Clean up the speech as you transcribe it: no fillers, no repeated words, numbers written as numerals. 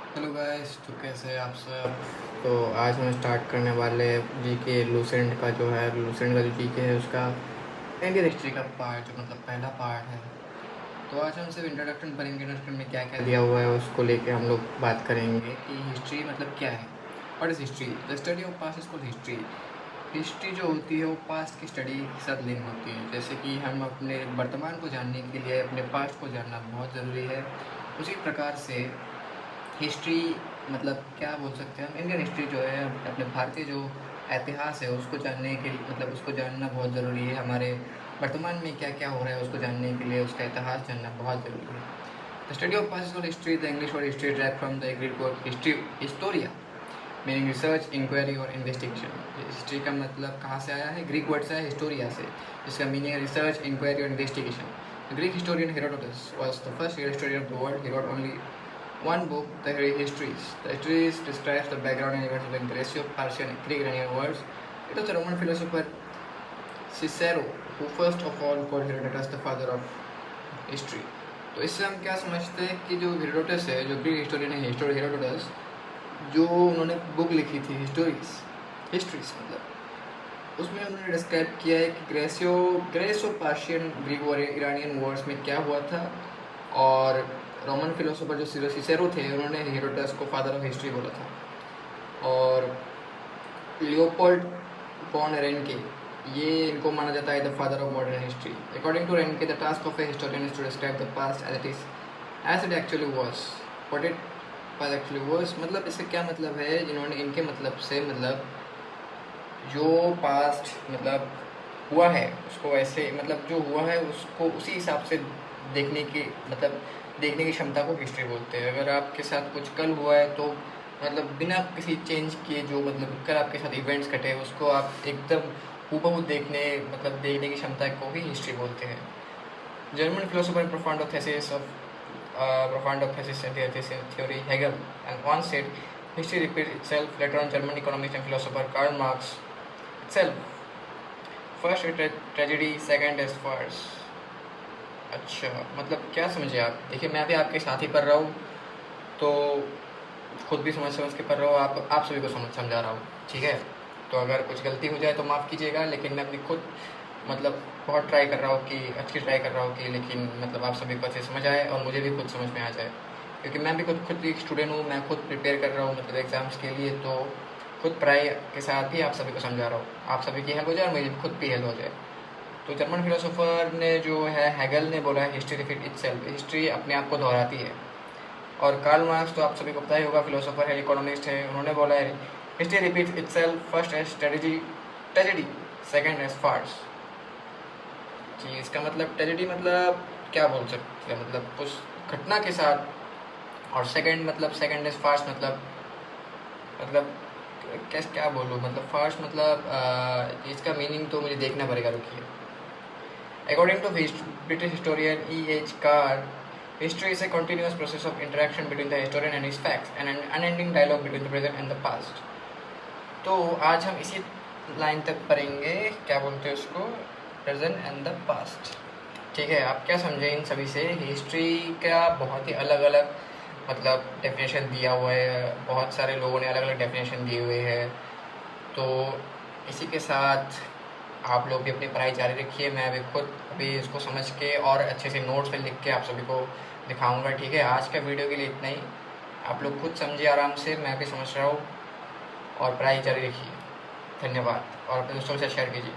Hello guys, तो कैसे हैं आप सब। तो आज हम स्टार्ट करने वाले जीके लूसेंट का जो है, लूसेंट का जो जीके है उसका इंडियन हिस्ट्री का पार्ट, जो मतलब पहला पार्ट है। तो आज हम सिर्फ इंट्रोडक्शन पढ़ेंगे। इंट्रोडक्शन में क्या क्या दिया हुआ है उसको लेके हम लोग बात करेंगे कि हिस्ट्री मतलब क्या है। What is history? The study of past is called history. History जो होती है वो पास्ट की स्टडी के साथ लिंक होती है। जैसे कि हम अपने वर्तमान को जानने के लिए अपने पास्ट को जानना बहुत ज़रूरी है, उसी प्रकार से हिस्ट्री मतलब क्या बोल सकते हैं हम, इंडियन हिस्ट्री जो है अपने भारतीय जो इतिहास है उसको जानने के लिए मतलब उसको जानना बहुत ज़रूरी है। हमारे वर्तमान में क्या क्या हो रहा है उसको जानने के लिए उसका इतिहास जानना बहुत ज़रूरी है। The study of past history, the English word history drive from the Greek word history, historia, meaning research, inquiry और इन्वेस्टिगेशन। हिस्ट्री का मतलब कहाँ से आया है? ग्रीक वर्ड से आया, हिस्टोरिया से, जिसका मीनिंग है रिसर्च, इंक्वायरी और investigation. The Greek historian Herodotus was the first real historian of the world. He wrote only one book, the Histories. The Histories describes the background and events of the Greco-Persian and Greek-Iranian wars. It was the Roman philosopher Cicero who first of all called Herodotus the father of history. तो इससे हम क्या समझते हैं कि जो Herodotus है, जो ग्रीक हिस्टोरियन है हेरोडोटस, जो उन्होंने बुक लिखी थी हिस्ट्रीज मतलब, उसमें उन्होंने डिस्क्राइब किया है कि ग्रेसो पार्शियन ग्रीक और ईरानियन वॉर्स में क्या हुआ था। और रोमन फिलोसोफर जो सिसेरो थे उन्होंने हेरोडोटस को फादर ऑफ हिस्ट्री बोला था। और लियोपोल्ड फॉन रेनके, ये इनको माना जाता है the father of modern history. According to Ranke, the task of a historian is to describe the past as it actually was, what it was actually was. मतलब इससे क्या मतलब है, जिन्होंने इनके मतलब से मतलब जो पास्ट मतलब हुआ है उसको ऐसे मतलब जो हुआ है उसको उसी हिसाब से देखने की मतलब देखने की क्षमता को हिस्ट्री बोलते हैं। अगर आपके साथ कुछ कल हुआ है तो मतलब बिना किसी चेंज किए जो मतलब कल आपके साथ इवेंट्स घटे उसको आप एकदम हूबहू देखने की क्षमता को ही हिस्ट्री बोलते हैं। German philosopher profound of thesis theory Hegel and once said history repeats itself. Later on, German economist and philosopher Karl Marx itself, first a tragedy, second as farce। अच्छा, मतलब क्या समझे आप? देखिए, मैं भी आपके साथ ही पढ़ रहा हूँ तो खुद भी समझ समझ के पढ़ रहा हूँ, आप सभी को समझा रहा हूँ, ठीक है। तो अगर कुछ गलती हो जाए तो माफ़ कीजिएगा, लेकिन मैं अपनी खुद मतलब बहुत ट्राई कर रहा हूँ कि अच्छी ट्राई कर रहा हूँ कि लेकिन मतलब आप सभी को अच्छे समझ आए और मुझे भी खुद समझ में आ जाए, क्योंकि मैं भी खुद एक स्टूडेंट हूँ। मैं खुद प्रिपेयर कर रहा हूँ मतलब एग्ज़ाम्स के लिए, तो खुद पढ़ाई के साथ ही आप सभी को समझा रहा हूँ। आप सभी की हेल्प हो जाए और मेरी खुद भी हेल्प हो जाए। तो जर्मन फिलोसोफर ने जो है हेगल ने बोला है हिस्ट्री रिपीट इटसेल्फ, हिस्ट्री अपने आप को दोहराती है। और कार्ल मार्क्स तो आप सभी को पता ही होगा, फिलोसोफर है, इकोनॉमिस्ट है, उन्होंने बोला है history repeat itself, first as tragedy, second as farce. जी, इसका मतलब ट्रेजेडी मतलब क्या बोल सकते हैं, मतलब उस घटना के साथ, और सेकेंड एज फार्स मतलब कैसे क्या बोलूँ, मतलब फार्स मतलब इसका मीनिंग तो मुझे देखना पड़ेगा, रुकिए। According to British historian E.H. Carr, history is a continuous process of interaction between the historian and his facts, and an unending dialogue between the present and the past। तो आज हम इसी लाइन तक पढ़ेंगे, क्या बोलते हैं उसको, प्रेजेंट एंड द पास्ट। ठीक है, आप क्या समझे इन सभी से? हिस्ट्री का बहुत ही अलग अलग मतलब डेफिनेशन दिया हुआ है, बहुत सारे लोगों ने अलग अलग डेफिनेशन दिए हुए हैं। तो इसी के साथ आप लोग भी अपनी पढ़ाई जारी रखिए। मैं अभी इसको समझ के और अच्छे से नोट्स पे लिख के आप सभी को दिखाऊंगा, ठीक है। आज का वीडियो के लिए इतना ही। आप लोग खुद समझिए आराम से, मैं भी समझ रहा हूँ, और पढ़ाई जारी रखिए। धन्यवाद, और अपने दोस्तों के साथ शेयर कीजिए।